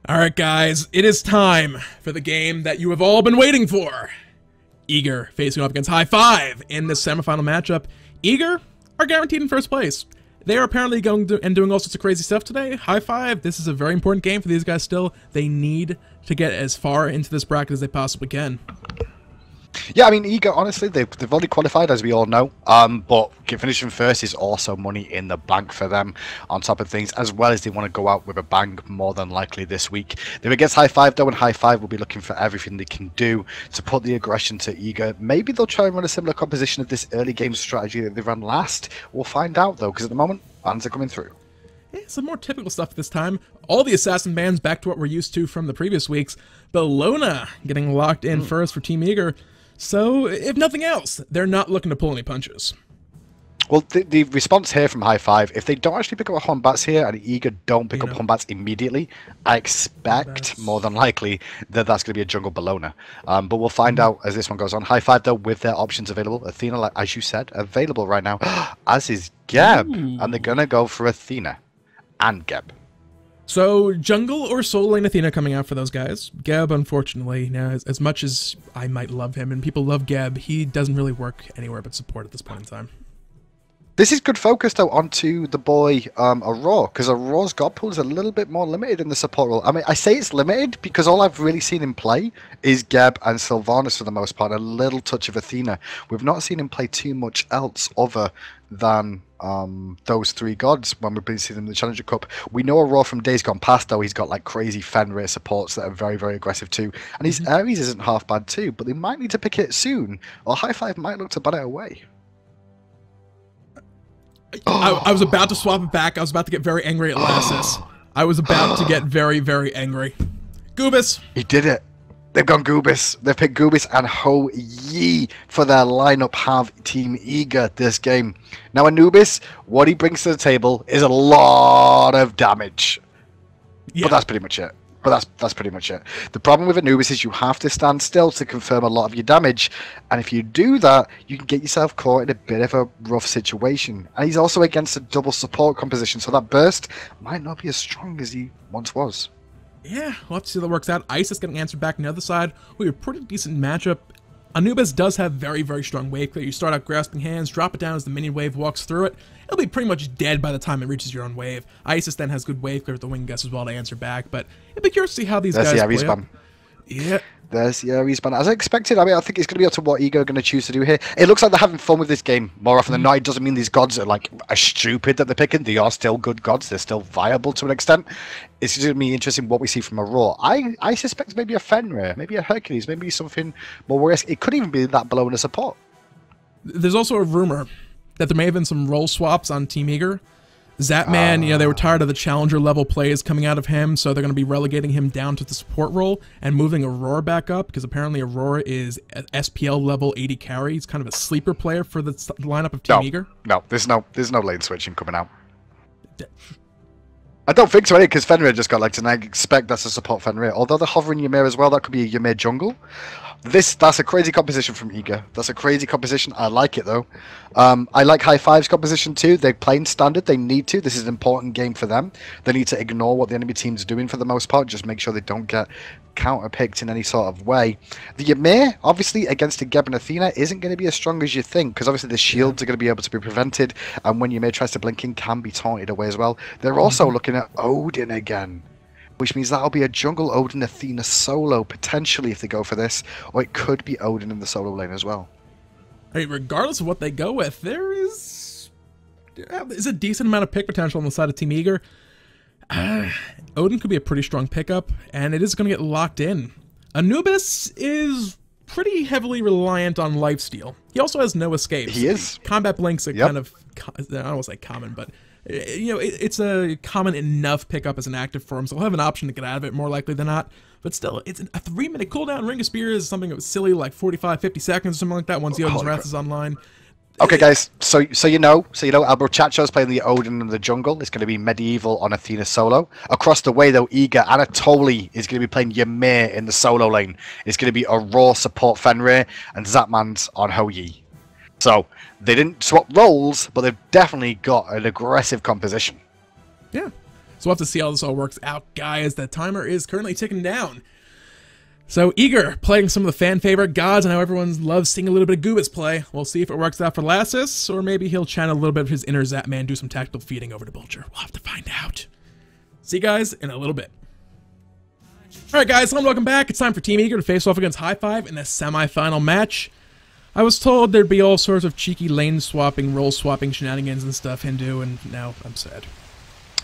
All right, guys, it is time for the game that you have all been waiting for. Ymir facing off against hi-5 in this semifinal matchup. Ymir are guaranteed in first place. They are apparently going to, and doing all sorts of crazy stuff today. Hi-5, this is a very important game for these guys still. They need to get as far into this bracket as they possibly can. Yeah, I mean, Ymir, honestly, they've already qualified, as we all know. But finishing first is also money in the bank for them, on top of things, as well as they want to go out with a bang more than likely this week. They're against hi-5, though, and hi-5 will be looking for everything they can do to put the aggression to Ymir. Maybe they'll try and run a similar composition of this early game strategy that they ran last. We'll find out, though, because at the moment, bans are coming through. Yeah, some more typical stuff this time. All the assassin bands back to what we're used to from the previous weeks. Bellona getting locked in first for Team Ymir. So, if nothing else, they're not looking to pull any punches. Well, the response here from hi-5, if they don't actually pick up a Hombats here, and Ymir don't pick up Hombats immediately, I expect more than likely that that's going to be a jungle Bellona. But we'll find out as this one goes on. Hi-5, though, with their options available. Athena, like, as you said, available right now, as is Geb. And they're going to go for Athena and Geb. So, jungle or solo lane Athena coming out for those guys. Geb, unfortunately, now as much as I might love him, and people love Geb, he doesn't really work anywhere but support at this point in time. This is good focus, though, onto the boy Aurora, because Aurora's god pool is a little bit more limited in the support role. I mean, I say it's limited because all I've really seen him play is Geb and Sylvanas for the most part, a little touch of Athena. We've not seen him play too much else other than those three gods when we've been seeing them in the Challenger Cup. We know Aurora from days gone past, though. He's got like crazy Fenrir supports that are very, very aggressive too. And his Ares isn't half bad too, but they might need to pick it soon, or hi-5 might look to ban it away. I was about to swap it back. I was about to get very angry at Lassus. I was about to get very, very angry. Goobis. He did it. They've gone Goobis. They've picked Goobis and Ho-Yi for their lineup. Have Team Ymir this game. Now Anubis, what he brings to the table is a lot of damage. Yeah. But that's pretty much it. That's pretty much it. The problem with Anubis is you have to stand still to confirm a lot of your damage, and if you do that, you can get yourself caught in a bit of a rough situation. And he's also against a double support composition, so that burst might not be as strong as he once was. Yeah, we'll have to see how that works out. Isis getting answered back on the other side. We have a pretty decent matchup. Anubis does have very, very strong wave clear. You start out grasping hands, drop it down as the minion wave walks through it. It'll be pretty much dead by the time it reaches your own wave. Isis then has good wave clear with the wing gusts as well to answer back, but it'll be curious to see how these guys play up. Yeah. There's the respawn. As I expected, I mean, I think it's going to be up to what Ymir are going to choose to do here. It looks like they're having fun with this game more often than not. It doesn't mean these gods are stupid that they're picking. They are still good gods. They're still viable to an extent. It's going to be interesting what we see from Aurora. I suspect maybe a Fenrir, maybe a Hercules, maybe something more worse. It could even be that Bellona support. There's also a rumor that there may have been some role swaps on Team Ymir. Zatman, they were tired of the challenger level plays coming out of him, so they're going to be relegating him down to the support role and moving Aurora back up, because apparently Aurora is SPL level 80 carry. He's kind of a sleeper player for the lineup of Team Ymir. No, there's no lane switching coming out. I don't think so, because Fenrir just got legged, and I expect that's a support Fenrir. Although they're hovering Ymir as well, that could be a Ymir jungle. That's a crazy composition from Ymir. That's a crazy composition. I like it, though. I like hi-5's composition, too. They're playing standard. They need to. This is an important game for them. They need to ignore what the enemy team's doing for the most part. Just make sure they don't get counter-picked in any sort of way. The Ymir, obviously, against a Geb and Athena, isn't going to be as strong as you think, because obviously the shields are going to be able to be prevented, and when Ymir tries to blink in, can be taunted away as well. They're also looking at Odin again, which means that'll be a jungle Odin Athena solo, potentially, if they go for this, or it could be Odin in the solo lane as well. I mean, regardless of what they go with, there is a decent amount of pick potential on the side of Team Ymir. Odin could be a pretty strong pickup, and it is going to get locked in. Anubis is pretty heavily reliant on lifesteal. He also has no escapes. He is. Combat blinks are kind of, I don't want to say common, but it's a common enough pickup as an active for him, so he'll have an option to get out of it more likely than not. But still, it's a 3-minute cooldown. Ring of Spear is something that was silly, like 45, 50 seconds or something like that once the Odin's Wrath is online. Okay, guys, so you know, Albochacho's playing the Odin in the jungle. It's going to be Medieval on Athena solo. Across the way, though, Ymir Anatoly is going to be playing Ymir in the solo lane. It's going to be a raw support Fenrir, and Zatman's on Ho-Yi. So, they didn't swap roles, but they've definitely got an aggressive composition. Yeah. So we'll have to see how this all works out, guys. The timer is currently ticking down. So Ymir playing some of the fan favorite gods, and how everyone loves seeing a little bit of Anubis play. We'll see if it works out for Lassus, or maybe he'll channel a little bit of his inner Zapman, do some tactical feeding over to Vulture. We'll have to find out. See you guys in a little bit. Alright guys, hello and welcome back. It's time for Team Ymir to face off against hi-5 in the semi-final match. I was told there'd be all sorts of cheeky lane swapping, role swapping shenanigans and stuff Hindu, and now I'm sad.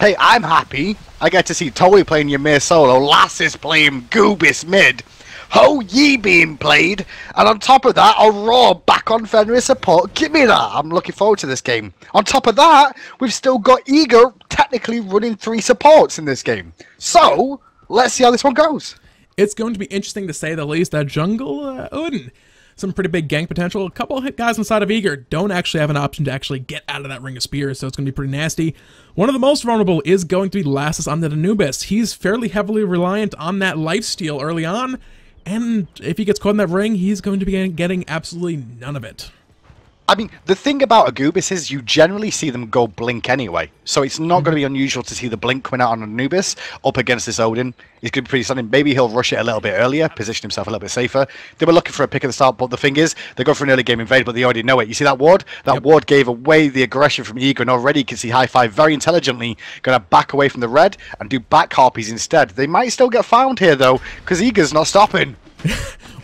Hey, I'm happy. I get to see Toei playing Ymir solo, Lassus playing Goobis mid, Ho Yi being played, and on top of that, Aurora back on Fenrir support. Give me that. I'm looking forward to this game. On top of that, we've still got Ymir technically running 3 supports in this game. So, let's see how this one goes. It's going to be interesting to say the least. That jungle, Odin, some pretty big gank potential. A couple of guys inside of Ymir don't actually have an option to actually get out of that ring of spears, so it's going to be pretty nasty. One of the most vulnerable is going to be Lassus on the Anubis. He's fairly heavily reliant on that lifesteal early on, and if he gets caught in that ring, he's going to be getting absolutely none of it. I mean, the thing about Anubis is you generally see them go blink anyway, so it's not going to be unusual to see the blink coming out on Anubis up against this Odin. He's going to be pretty stunning. Maybe he'll rush it a little bit earlier, position himself a little bit safer. They were looking for a pick at the start, but the thing is, they go for an early game invade, but they already know it. You see that ward? That ward gave away the aggression from Ymir, and already you can see hi-5 very intelligently going to back away from the red and do back harpies instead. They might still get found here, though, because Ymir's not stopping.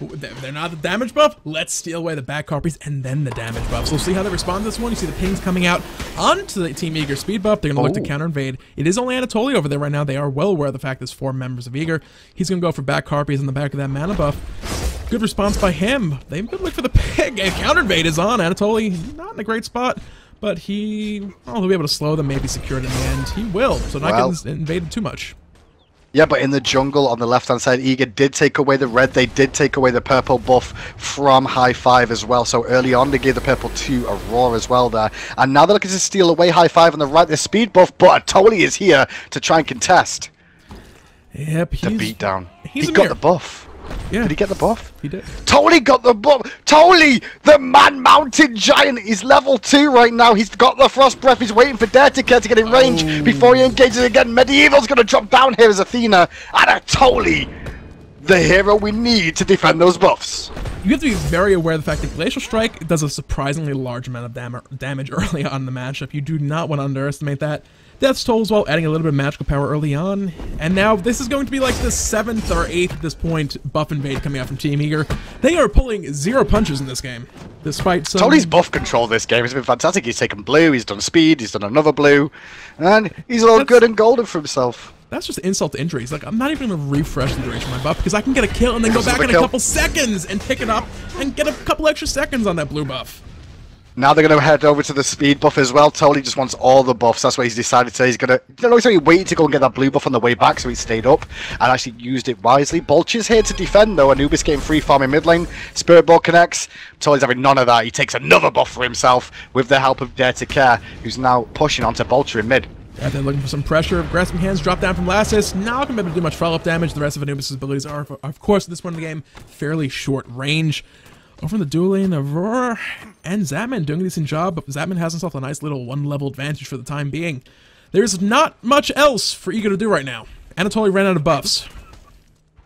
They're not the damage buff. Let's steal away the back harpies and then the damage buff. So we'll see how they respond to this one. You see the pings coming out onto the Team Ymir speed buff. They're going to look to counter invade. It is only Anatoly over there right now. They are well aware of the fact there's 4 members of Ymir. He's going to go for back harpies in the back of that mana buff. Good response by him. They've got to look for the pig. And counter invade is on. Anatoly not in a great spot, but he'll be able to slow them, maybe secure it in the end. He will, so not getting invaded too much. Yeah, but in the jungle on the left-hand side, Ymir did take away the red. They did take away the purple buff from hi-5 as well. So early on, they gave the purple to Aurora as well there. And now they're looking to steal away hi-5 on the right. The speed buff, but Anatoly is here to try and contest. Yep, the beatdown. He got the buff. Yeah. Did he get the buff? He did. Toly got the buff. Toly, the man-mounted giant, is level 2 right now. He's got the frost breath. He's waiting for Dertica to get in range before he engages again. Medieval's going to drop down here as Athena. And Toly, the hero we need to defend those buffs. You have to be very aware of the fact that Glacial Strike does a surprisingly large amount of damage early on in the matchup. You do not want to underestimate that. Death's Toll as well, adding a little bit of magical power early on. And now this is going to be like the 7th or 8th at this point buff invade coming out from Team Ymir. They are pulling 0 punches in this game, despite some... Toly's buff control this game has been fantastic. He's taken blue, he's done speed, he's done another blue, and he's all good and golden for himself. That's just insult to injury. He's like, I'm not even going to refresh the duration of my buff because I can get a kill and then go back in a couple seconds and pick it up and get a couple extra seconds on that blue buff. Now they're going to head over to the speed buff as well. Toly just wants all the buffs. That's why he's decided to. He's going to... He waited to go and get that blue buff on the way back, so he stayed up and actually used it wisely. Vulture's here to defend, though. Anubis getting free farm in mid lane. Spirit Ball connects. Toly's having none of that. He takes another buff for himself with the help of Dare to Care, who's now pushing onto Vulture in mid. Yeah, they're looking for some pressure. Grasping Hands drop down from Lassus. Not going to be able to do much follow-up damage. The rest of Anubis' abilities are, of course, at this point in the game, fairly short range. Over in the dual lane, Aurora and Zapman doing a decent job, but Zapman has himself a nice little 1-level advantage for the time being. There's not much else for Ymir to do right now. Anatoly ran out of buffs.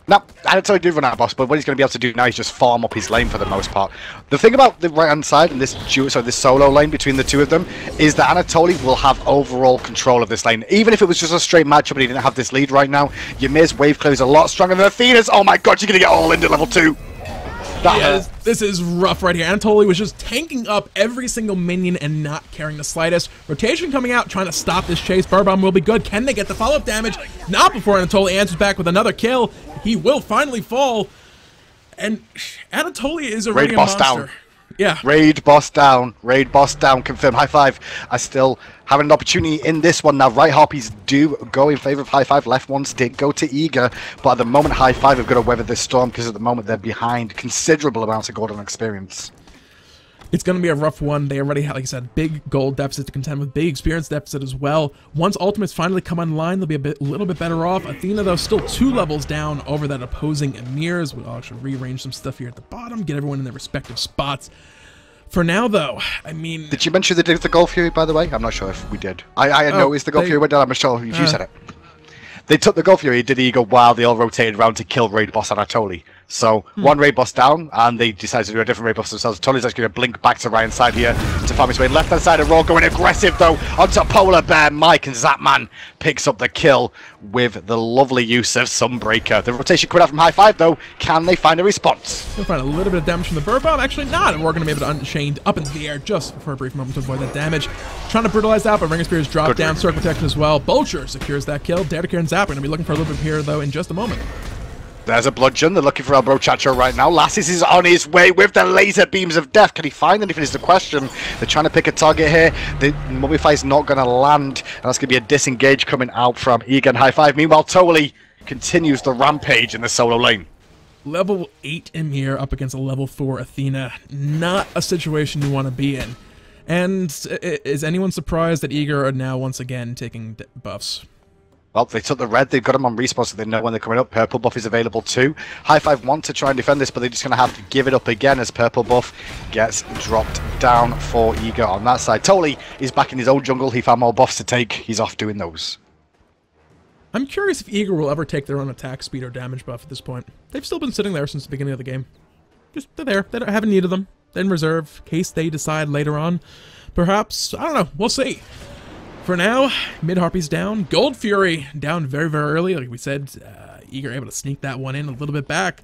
No, Anatoly did run out of buffs, but what he's going to be able to do now is just farm up his lane for the most part. The thing about the right-hand side and this solo lane between the two of them is that Anatoly will have overall control of this lane. Even if it was just a straight matchup and he didn't have this lead right now, Ymir's wave clear is a lot stronger than Athena's. Oh my god, you're going to get all into level 2. This is rough right here. Anatoly was just tanking up every single minion and not caring the slightest. Rotation coming out, trying to stop this chase. Burbomb will be good. Can they get the follow-up damage? Not before Anatoly answers back with another kill. He will finally fall. And Anatoly is already a monster. Down. Yeah. Raid boss down. Raid boss down. Confirm. Hi-5. I still have an opportunity in this one now. Right harpies do go in favor of hi-5. Left ones did go to Ymir, but at the moment hi-5 have got to weather this storm because at the moment they're behind considerable amounts of golden experience. It's going to be a rough one. They already have, like I said, big gold deficit to contend with, big experience deficit as well. Once ultimates finally come online, they'll be a little bit better off. Athena, though, still 2 levels down over that opposing Ymir. We'll actually rearrange some stuff here at the bottom, get everyone in their respective spots. For now, though, I mean... Did you mention they did the Gold Fury, by the way? I'm not sure if we did. I noticed the Gold Fury went down. I'm not sure if you said it. They took the Gold Fury, did Eagle, while they all rotated around to kill Raid Boss Anatoly. So, one Raid Boss down, and they decided to do a different Raid Boss themselves. Anatoly's actually going to blink back to Ryan's side here to farm his way. Left-hand side of Raw going aggressive, though, onto Polar Bear. Mike and Zapman picks up the kill with the lovely use of Sunbreaker. The rotation coming out from High Five, though. Can they find a response? They'll find a little bit of damage from the Bird Bomb. Actually not, and we're going to be able to Unchained up into the air just for a brief moment to avoid that damage. Trying to brutalize out, but Ring of Spears drop down, Circle Protection as well. Vulture secures that kill. Daredevil and Zap are going to be looking for a little bit here, though, in just a moment. There's a bludgeon. They're looking for El Brochacho right now. Lassis is on his way with the laser beams of death. Can he find anything is the question. They're trying to pick a target here. The Mummify is not going to land. And that's going to be a disengage coming out from Egan High Five. Meanwhile, Toli continues the rampage in the solo lane. Level 8 Ymir up against a level 4 Athena. Not a situation you want to be in. And is anyone surprised that Eager are now once again taking buffs? Well, they took the red, they've got them on respawn, so they know when they're coming up. Purple buff is available too. High Five want to try and defend this, but they're just going to have to give it up again as purple buff gets dropped down for Eager on that side. Toli is back in his own jungle. He found more buffs to take. He's off doing those. I'm curious if Eager will ever take their own attack speed or damage buff at this point. They've still been sitting there since the beginning of the game. Just, they're there. They haven't needed them. They're in reserve, in case they decide later on. Perhaps, I don't know, we'll see. For now, Mid Harpy's down. Gold Fury down very, very early. Like we said, Eager able to sneak that one in a little bit back.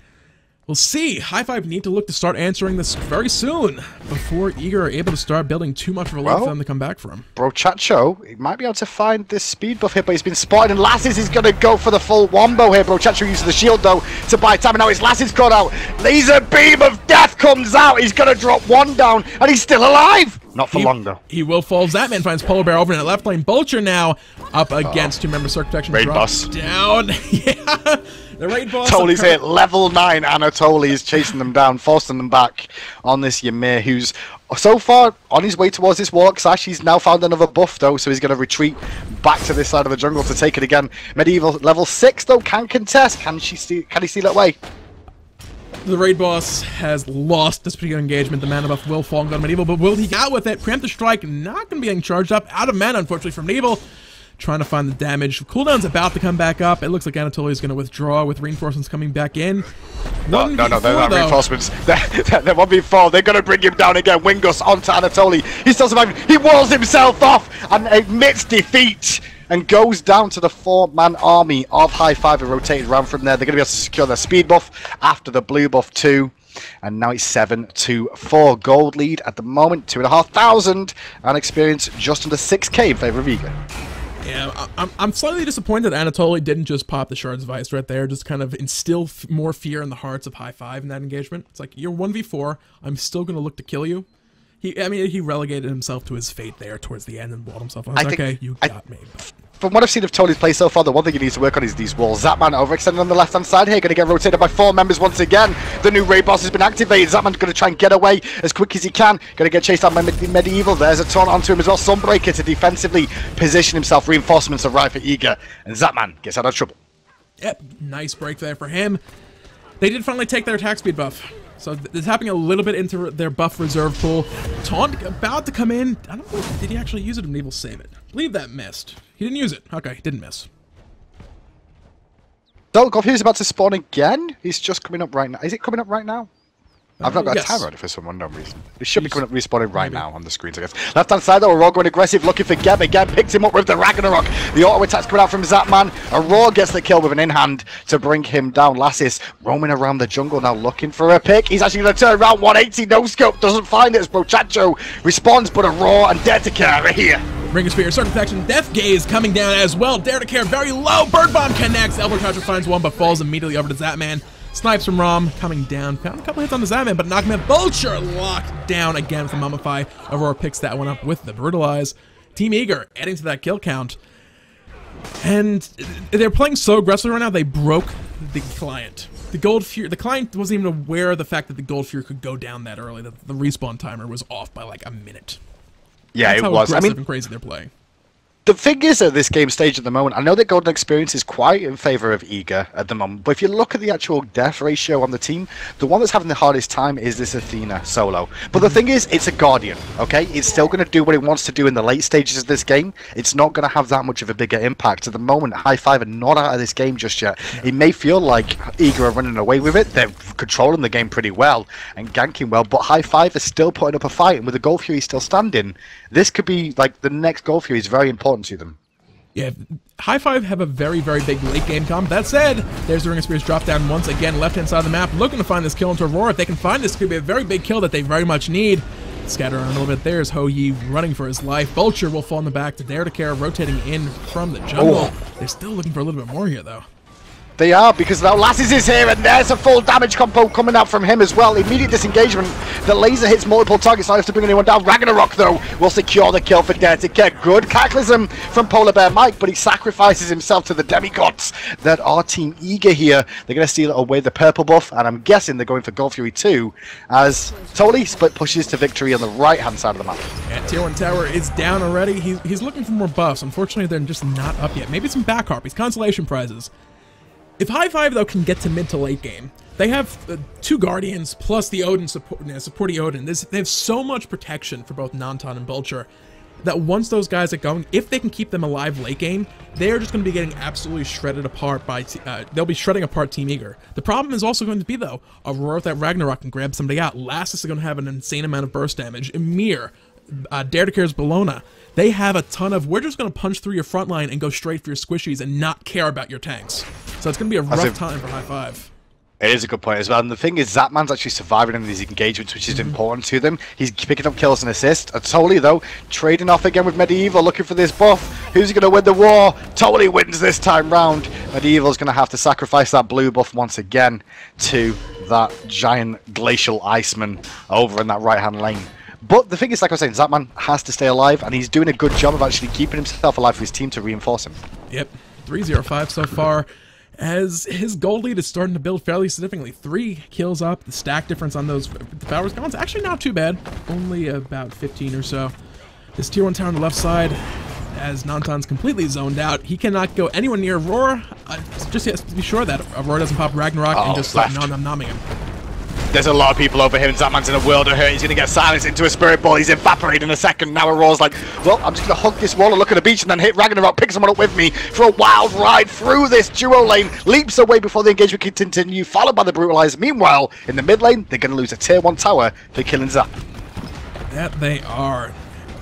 We'll see. High Five need to look to start answering this very soon before Eager are able to start building too much of a lead for them to come back from. Brochacho, he might be able to find this speed buff here, but he's been spotted, and Lasses is going to go for the full wombo here. Brochacho uses the shield, though, to buy time, and now his Lasses got out. Laser beam of death comes out. He's going to drop one down, and he's still alive. Not for long, though. He will fall. Zapman finds Polar Bear over in the left lane. Vulture now up against two-member Circle Protection. Raid boss. Down. Yeah. The raid boss. Toli's hit level 9. Anatoly is chasing them down, forcing them back on this Ymir, who's so far on his way towards this walk slash. He's now found another buff, though, so he's going to retreat back to this side of the jungle to take it again. Medieval level 6, though, can contest. Can he steal it away? The raid boss has lost this particular engagement. The mana buff will fall on Medieval, but will he get out with it? Preemptive Strike not going to be getting charged up. Out of mana, unfortunately, from Medieval. Trying to find the damage. Cooldown's about to come back up. It looks like Anatoly is going to withdraw with reinforcements coming back in. No, they're not reinforcements. They're 1v4. They're going to bring him down again. Wingus onto Anatoly. He's still surviving. He walls himself off and admits defeat and goes down to the 4-man army of High Five and rotated around from there. They're going to be able to secure their speed buff after the blue buff too. And now it's 7-4. Gold lead at the moment, 2,500, and experience just under 6k in favor of Eager. Yeah, I'm slightly disappointed that Anatoly didn't just pop the Shard's Vice right there, just kind of instill more fear in the hearts of High Five in that engagement. It's like, you're 1v4, I'm still going to look to kill you. He relegated himself to his fate there towards the end and walled himself. I was like, okay, you got me. From what I've seen of Tony's play so far, the one thing he needs to work on is these walls. Zapman overextended on the left-hand side here, going to get rotated by 4 members once again. The new raid boss has been activated. Zapman's going to try and get away as quick as he can. Going to get chased out by Medieval. There's a taunt onto him as well. Sunbreaker to defensively position himself. Reinforcements arrive for Eager, and Zapman gets out of trouble. Yep, nice break there for him. They did finally take their attack speed buff. So it's happening a little bit into their buff reserve pool. Taunt about to come in. I don't know, did he actually use it or Medieval save it? I believe that missed. He didn't use it. Okay, didn't miss. Dolgov, he's about to spawn again. He's just coming up right now. Is it coming up right now? I've not got a timer on it for some unknown reason. It should be coming up, respawning right now on the screens, I guess. Left-hand side, though, Aurora going aggressive, looking for Geb again. Picks him up with the Ragnarok. The auto attack's coming out from Zapman. Aurora gets the kill with an in-hand to bring him down. Lassis roaming around the jungle now, looking for a pick. He's actually going to turn around 180. No scope, doesn't find it as Brochacho responds, but Aurora and Dedicare are here. Ring of Spear, Circle Protection, Death Gaze coming down as well. Dare to Care very low. Bird Bomb connects. Brochacho finds one, but falls immediately over to Zapman. Snipes from Ram coming down. Found a couple hits on the Zapman, but knocked him out. Vulture locked down again from Mummify. Aurora picks that one up with the Brutalize. Team Eager adding to that kill count. And they're playing so aggressively right now, they broke the client. The Gold Fury, the client wasn't even aware of the fact that the Gold Fury could go down that early. The respawn timer was off by like a minute. Yeah, That's it how was. aggressive and crazy they're playing. The thing is, at this game stage at the moment, I know that Golden Experience is quite in favour of Ymir at the moment, but if you look at the actual death ratio on the team, the one that's having the hardest time is this Athena solo. But the thing is, it's a Guardian, okay? It's still going to do what it wants to do in the late stages of this game. It's not going to have that much of a bigger impact. At the moment, hi-5 are not out of this game just yet. It may feel like Ymir are running away with it. They're controlling the game pretty well and ganking well, but hi-5 is still putting up a fight, and with the Gold Fury still standing, this could be like the next Gold Fury is very important to them. Yeah, hi-5 have a very, very big late game comp. That said, there's the Ring of Spears drop down once again, left-hand side of the map, looking to find this kill into Aurora. If they can find this, could be a very big kill that they very much need. Scatter around a little bit. There's Ho-Yi running for his life. Vulture will fall in the back to Dare to Care, rotating in from the jungle. They're still looking for a little bit more here, though. They are, because now Lasses is here, and there's a full damage combo coming out from him as well. Immediate disengagement. The laser hits multiple targets, not have to bring anyone down. Ragnarok, though, will secure the kill for Dare to Care. Good cataclysm from Polar Bear Mike, but he sacrifices himself to the demigods that are Team Eager here. They're going to steal away the purple buff, and I'm guessing they're going for Gold Fury 2, as Totally Split pushes to victory on the right-hand side of the map. Yeah, Tier 1 tower is down already. He's looking for more buffs. Unfortunately, they're just not up yet. Maybe some back harpies, consolation prizes. If hi-5, though, can get to mid to late game, they have 2 Guardians plus the Odin supporting Odin. They have so much protection for both Nantan and Vulture that once those guys are going, if they can keep them alive late game, they're just going to be getting absolutely shredded apart by... they'll be shredding apart Team Eager. The problem is also going to be, though, Aurora with that Ragnarok can grab somebody out. Lassus is going to have an insane amount of burst damage. Ymir, Dare to Care's Bellona, they have a ton of, we're just going to punch through your front line and go straight for your squishies and not care about your tanks. So it's going to be a rough time for hi-5. It is a good point as well, and the thing is, Zapman's actually surviving in these engagements, which is important to them. He's picking up kills and assists. Totally, though, trading off again with Medieval, looking for this buff. Who's going to win the war? Totally wins this time round. Medieval's going to have to sacrifice that blue buff once again to that giant glacial iceman over in that right-hand lane. But the thing is, like I was saying, Zapman has to stay alive, and he's doing a good job of actually keeping himself alive for his team to reinforce him. Yep, 3-0-5 so far, as his gold lead is starting to build fairly significantly. 3 kills up, the stack difference on those powers gone is actually not too bad, only about 15 or so. This Tier 1 tower on the left side, as Nantan's completely zoned out, he cannot go anywhere near Aurora. Just has to be sure that Aurora doesn't pop Ragnarok and just start nom-nomming him. There's a lot of people over here, and Zapman's in a world of hurt. He's going to get silenced into a spirit ball. He's evaporated in a second. Now Aurora's like, well, I'm just going to hug this wall and look at the beach and then hit Ragnarok, pick someone up with me for a wild ride through this duo lane. Leaps away before the engagement can continue, followed by the Brutalize. Meanwhile, in the mid lane, they're going to lose a Tier 1 tower for killing Zap. That they are.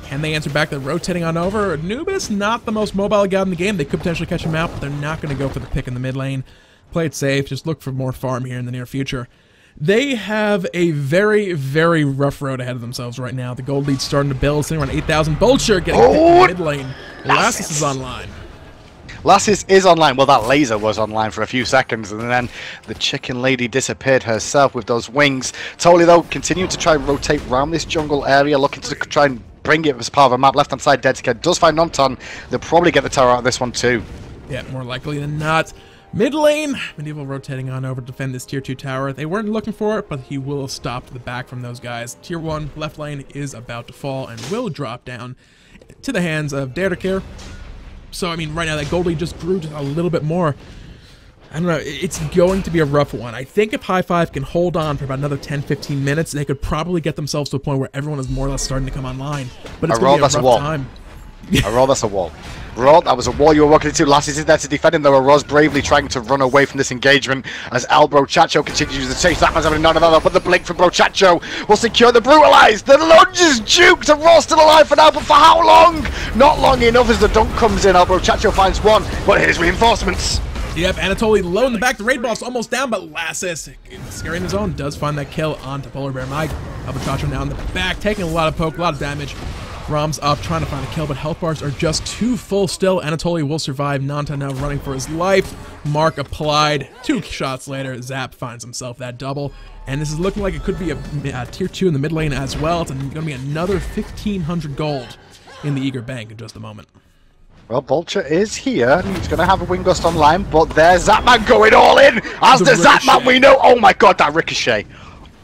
Can they answer back? They're rotating on over. Anubis, not the most mobile guy in the game. They could potentially catch him out, but they're not going to go for the pick in the mid lane. Play it safe. Just look for more farm here in the near future. They have a very, very rough road ahead of themselves right now. The gold lead's starting to build, sitting around 8,000. Vulture getting picked in the mid lane. Lassus is online. Lassus is online. Well, that laser was online for a few seconds, and then the chicken lady disappeared herself with those wings. Totally, though, continuing to try and rotate around this jungle area, looking to try and bring it as part of a map. Left-hand side, Dead does find Nantan. They'll probably get the tower out of this one, too. Yeah, more likely than not. Mid lane, Medieval rotating on over to defend this Tier 2 tower. They weren't looking for it, but he will have stopped the back from those guys. Tier 1 left lane is about to fall and will drop down to the hands of Dare to Care. So, I mean, right now that gold lead just grew just a little bit more. I don't know, it's going to be a rough one. I think if hi-5 can hold on for about another 10-15 minutes, they could probably get themselves to a point where everyone is more or less starting to come online. But it's going to be a rough time. Aurora, that's a wall. Aurora, that was a wall you were walking into. Lassus is there to defend him, though. Aurora's bravely trying to run away from this engagement as Brochacho continues to chase. That man's having none of that, but the blink from Brochacho will secure the Brutalize. The lunge is duked. Aurora's still alive for now, but for how long? Not long enough as the dunk comes in. Brochacho finds one, but here's reinforcements. Yep, Anatoly low in the back. The raid boss almost down, but Lassus, scaring his own, does find that kill onto Polar Bear Mike. Brochacho now in the back, taking a lot of poke, a lot of damage. Ram's up, trying to find a kill, but health bars are just too full still. Anatoly will survive. Nantan now running for his life. Mark applied. 2 shots later, Zap finds himself that double. And this is looking like it could be a Tier 2 in the mid lane as well. It's going to be another 1,500 gold in the Eager bank in just a moment. Well, Vulture is here, and he's going to have a Wing Gust online, but there's Zapman going all in! As the Zapman we know! Oh my god, that Ricochet!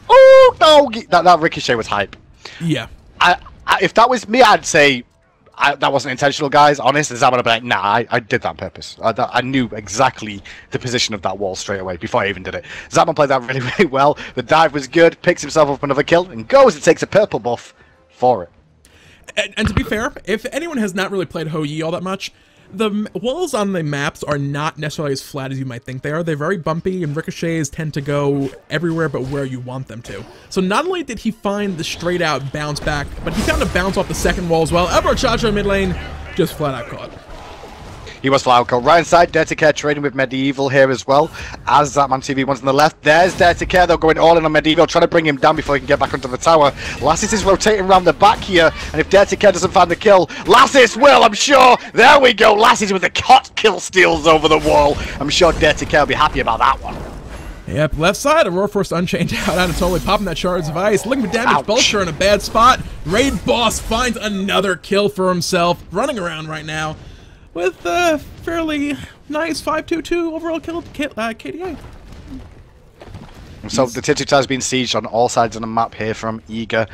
Oh, no! That Ricochet was hype. Yeah. If that was me, I'd say that wasn't intentional, guys. Honest, Zaman would be like, nah, I did that on purpose. I knew exactly the position of that wall straight away before I even did it. Zaman played that really, really well. The dive was good, picks himself up another kill, and goes and takes a purple buff for it. And to be fair, if anyone has not really played Hou-Yi all that much, the walls on the maps are not necessarily as flat as you might think they are. They're very bumpy, and ricochets tend to go everywhere but where you want them to. So not only did he find the straight-out bounce back, but he found a bounce off the second wall as well. Elbow charge in mid lane, just flat-out caught. He was flat out. Right inside, Dare to Care trading with Medieval here as well. As Zatman TV one's on the left. There's Dare to Care, though, going all in on Medieval, trying to bring him down before he can get back onto the tower. Lassis is rotating around the back here, and if Dare to Care doesn't find the kill, Lassis will, I'm sure. There we go. Lassis with the hot kill steals over the wall. I'm sure Dare to Care will be happy about that one. Yep, left side, Aurora Force Unchained out, Anatoly popping that Shards of Ice, looking for damage, Vulture in a bad spot. Raid Boss finds another kill for himself, running around right now with a fairly nice 5-2-2 overall kill KDA. So the Titu Tower's been sieged on all sides of the map here from Eager.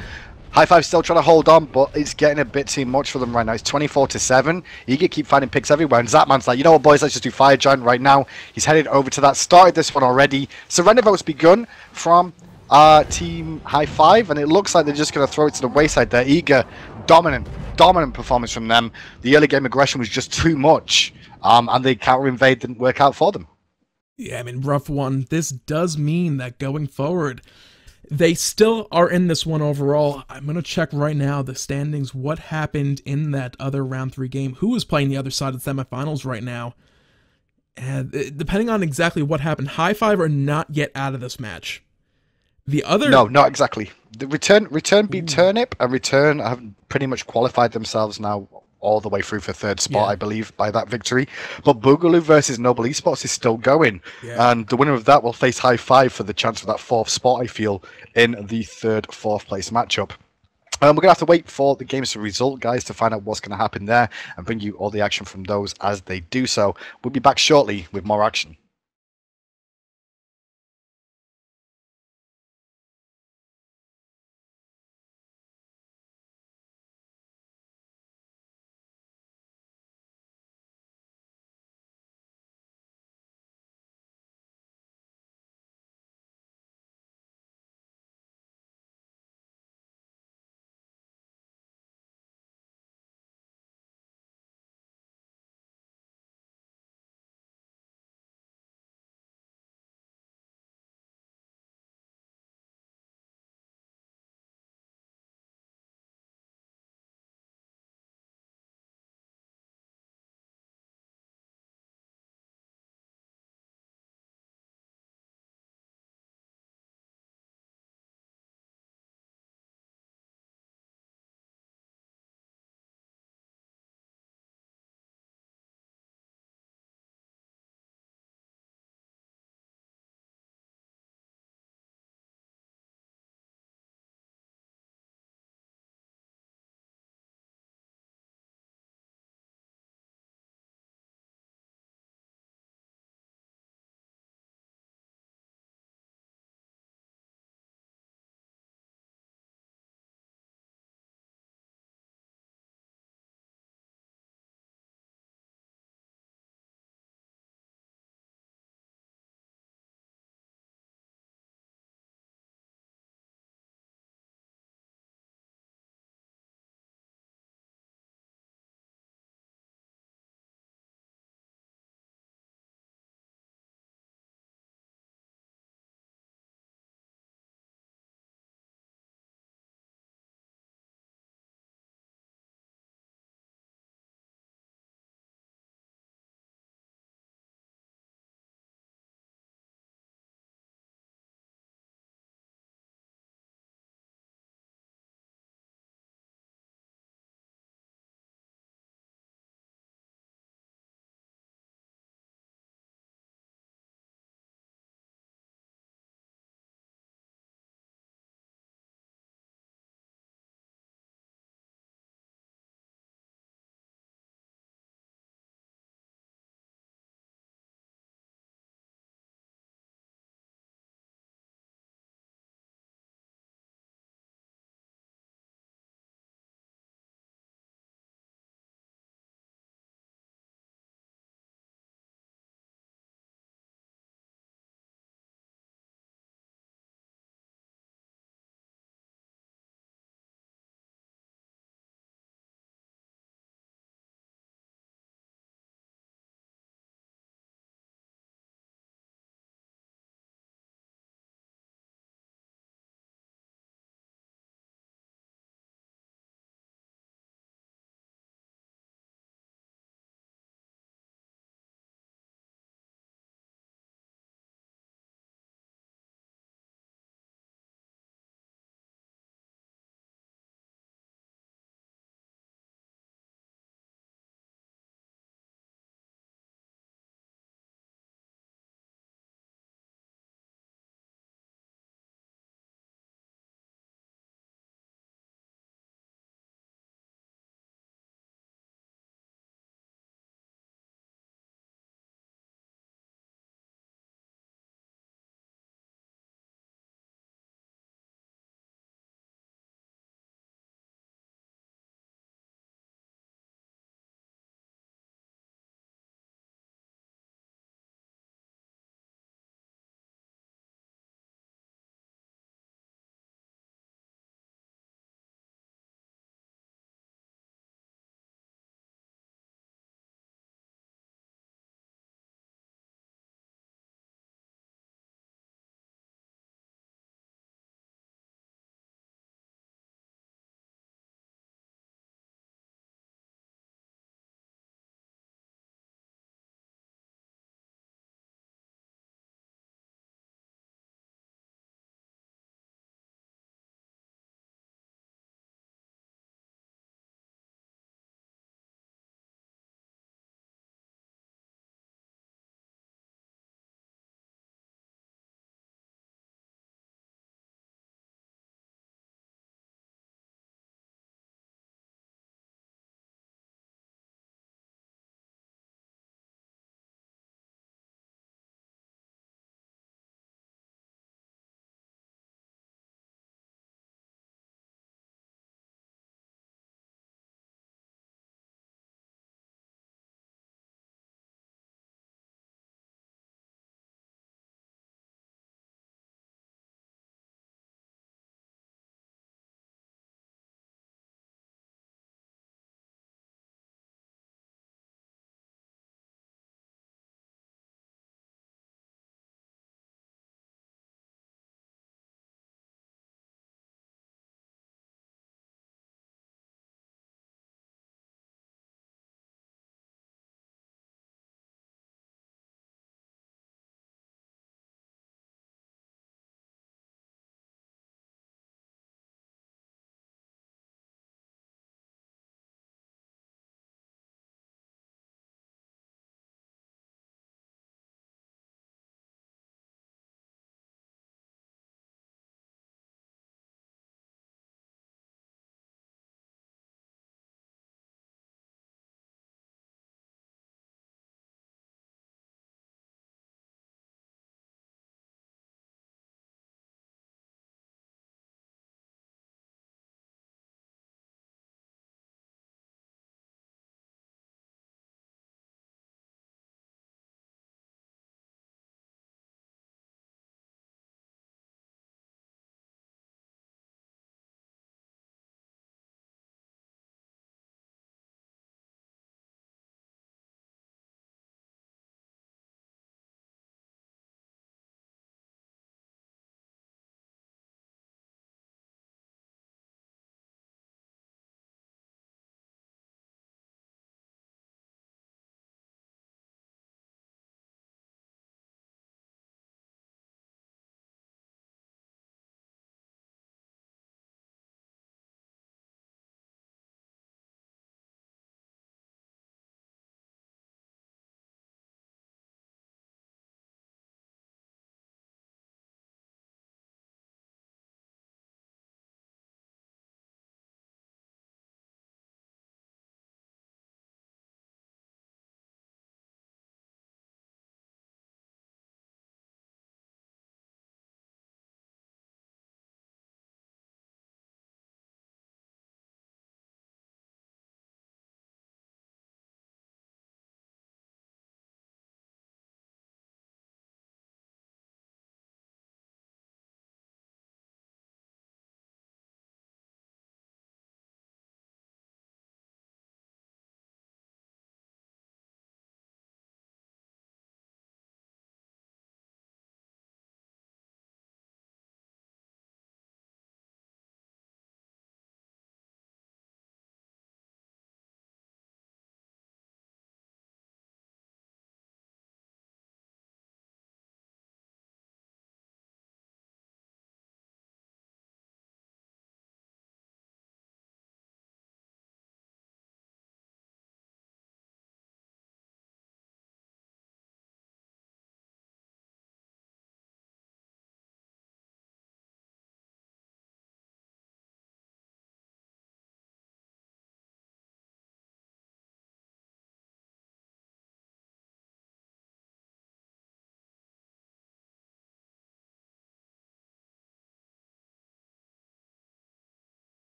Hi-Five still trying to hold on, but it's getting a bit too much for them right now. It's 24-7. Eager keep finding picks everywhere, and Zatman's like, you know what, boys, let's just do Fire Giant right now. He's headed over to that. Started this one already. Surrender vote's begun from Team Hi-Five, and it looks like they're just going to throw it to the wayside there. Eager, dominant performance from them. The early game aggression was just too much, and the counter invade didn't work out for them. Yeah, I mean, rough one. This does mean that going forward, they still are in this one overall. I'm going to check right now the standings, what happened in that other round 3 game, who is playing the other side of the semifinals right now. And depending on exactly what happened, Hi-Five are not yet out of this match. The other... No, not exactly. The Return beat Turnip, and Return have pretty much qualified themselves now all the way through for 3rd spot, I believe, by that victory. But Boogaloo versus Noble Esports is still going, and the winner of that will face Hi-Five for the chance for that 4th spot, I feel, in the 3rd, 4th place matchup. We're going to have to wait for the games to result, guys, to find out what's going to happen there and bring you all the action from those as they do so. We'll be back shortly with more action.